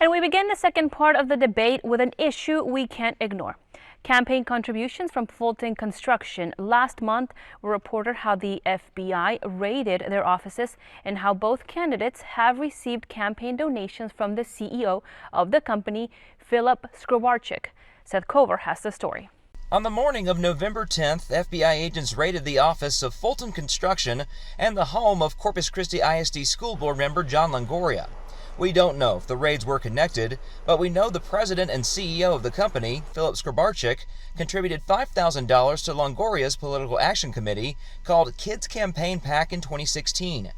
And we begin the second part of the debate with an issue we can't ignore. Campaign contributions from Fulton Construction. Last month, we reported how the FBI raided their offices and how both candidates have received campaign donations from the CEO of the company, Philip Skrobarczyk. Seth Kovar has the story. On the morning of November 10th, FBI agents raided the office of Fulton Construction and the home of Corpus Christi ISD School Board member John Longoria. We don't know if the raids were connected, but we know the president and CEO of the company, Philip Skrobarczyk, contributed $5,000 to Longoria's political action committee called Kids Campaign PAC in 2016.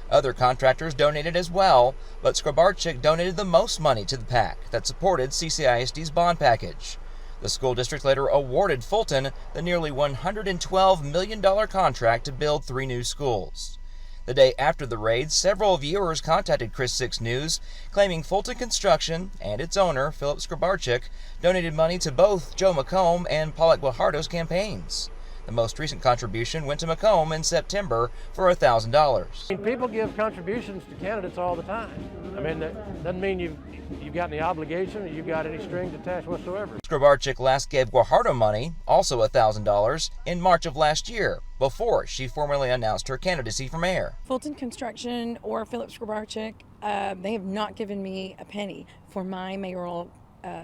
Other contractors donated as well, but Skrobarczyk donated the most money to the PAC that supported CCISD's bond package. The school district later awarded Fulton the nearly $112 million contract to build 3 new schools. The day after the raid, several viewers contacted Chris 6 News, claiming Fulton Construction and its owner, Philip Skrobarczyk, donated money to both Joe McComb and Paulette Guajardo's campaigns. The most recent contribution went to McComb in September for $1,000. People give contributions to candidates all the time. I mean, that doesn't mean you've got any obligation or you've got any strings attached whatsoever. Skrobarczyk last gave Guajardo money, also $1,000, in March of last year, before she formally announced her candidacy for mayor. Fulton Construction or Philip Skrobarczyk, they have not given me a penny for my mayoral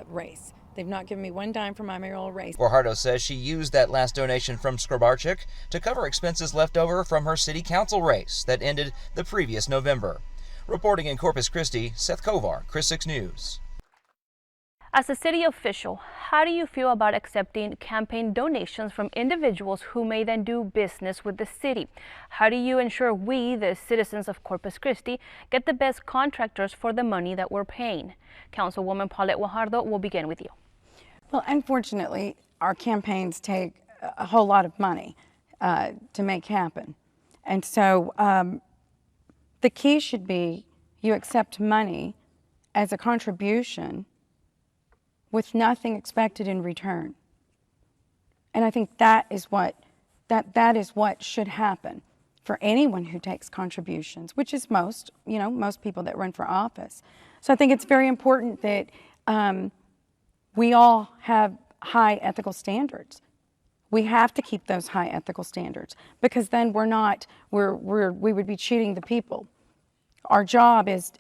race. They've not given me one dime for my mayoral race. Guajardo says she used that last donation from Skrobarczyk to cover expenses left over from her city council race that ended the previous November. Reporting in Corpus Christi, Seth Kovar, Chris 6 News. As a city official, how do you feel about accepting campaign donations from individuals who may then do business with the city? How do you ensure we, the citizens of Corpus Christi, get the best contractors for the money that we're paying? Councilwoman Paulette Guajardo will begin with you. Well, unfortunately, our campaigns take a whole lot of money to make happen. And so the key should be you accept money as a contribution with nothing expected in return. And I think that is what should happen for anyone who takes contributions, which is most people that run for office. So I think it's very important that we all have high ethical standards. We have to keep those high ethical standards, because then we would be cheating the people. Our job is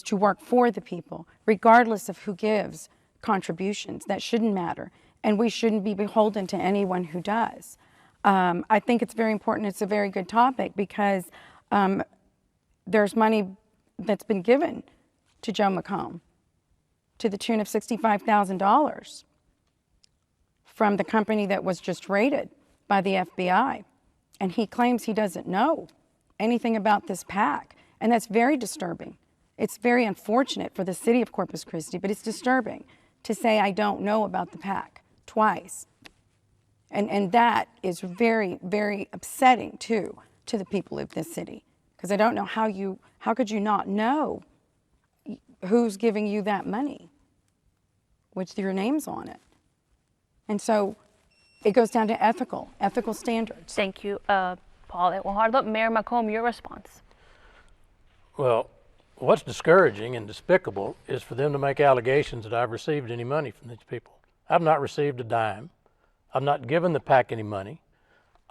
to work for the people, regardless of who gives contributions. That shouldn't matter, and we shouldn't be beholden to anyone who does. I think it's very important. It's a very good topic, because there's money that's been given to Joe McComb to the tune of $65,000 from the company that was just raided by the FBI. And he claims he doesn't know anything about this PAC. And that's very disturbing. It's very unfortunate for the city of Corpus Christi, but it's disturbing to say I don't know about the PAC twice. And that is very, very upsetting too to the people of this city, because I don't know how could you not know who's giving you that money with your name's on it. And so it goes down to ethical standards. Thank you, Paulette Guajardo. Mayor McComb, your response. Well, what's discouraging and despicable is for them to make allegations that I've received any money from these people. I've not received a dime. I've not given the PAC any money.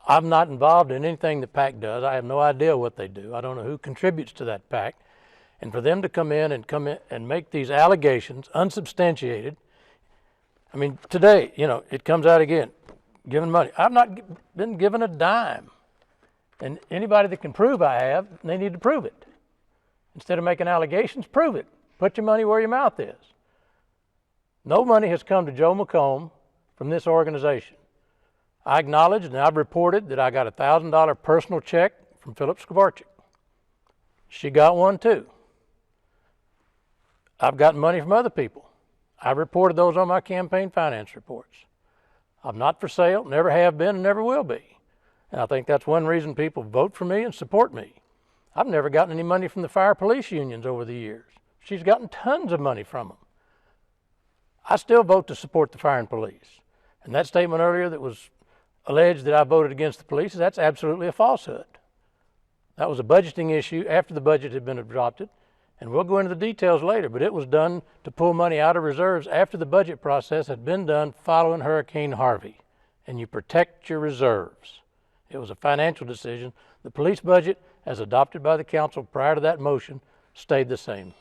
I'm not involved in anything the PAC does. I have no idea what they do. I don't know who contributes to that PAC. And for them to come in and make these allegations unsubstantiated. I mean, today, it comes out again, giving money. I've not been given a dime. And anybody that can prove I have, they need to prove it. Instead of making allegations, prove it. Put your money where your mouth is. No money has come to Joe McComb from this organization. I acknowledged and I've reported that I got a $1,000 personal check from Philip Skrobarczyk. She got one too. I've gotten money from other people. I've reported those on my campaign finance reports. I'm not for sale, never have been, and never will be. And I think that's one reason people vote for me and support me. I've never gotten any money from the fire police unions over the years. She's gotten tons of money from them. I still vote to support the fire and police. And that statement earlier that was alleged that I voted against the police, that's absolutely a falsehood. That was a budgeting issue after the budget had been adopted, And we'll go into the details later, but it was done to pull money out of reserves after the budget process had been done following Hurricane Harvey. And you protect your reserves. It was a financial decision. The police budget, as adopted by the council prior to that motion, stayed the same.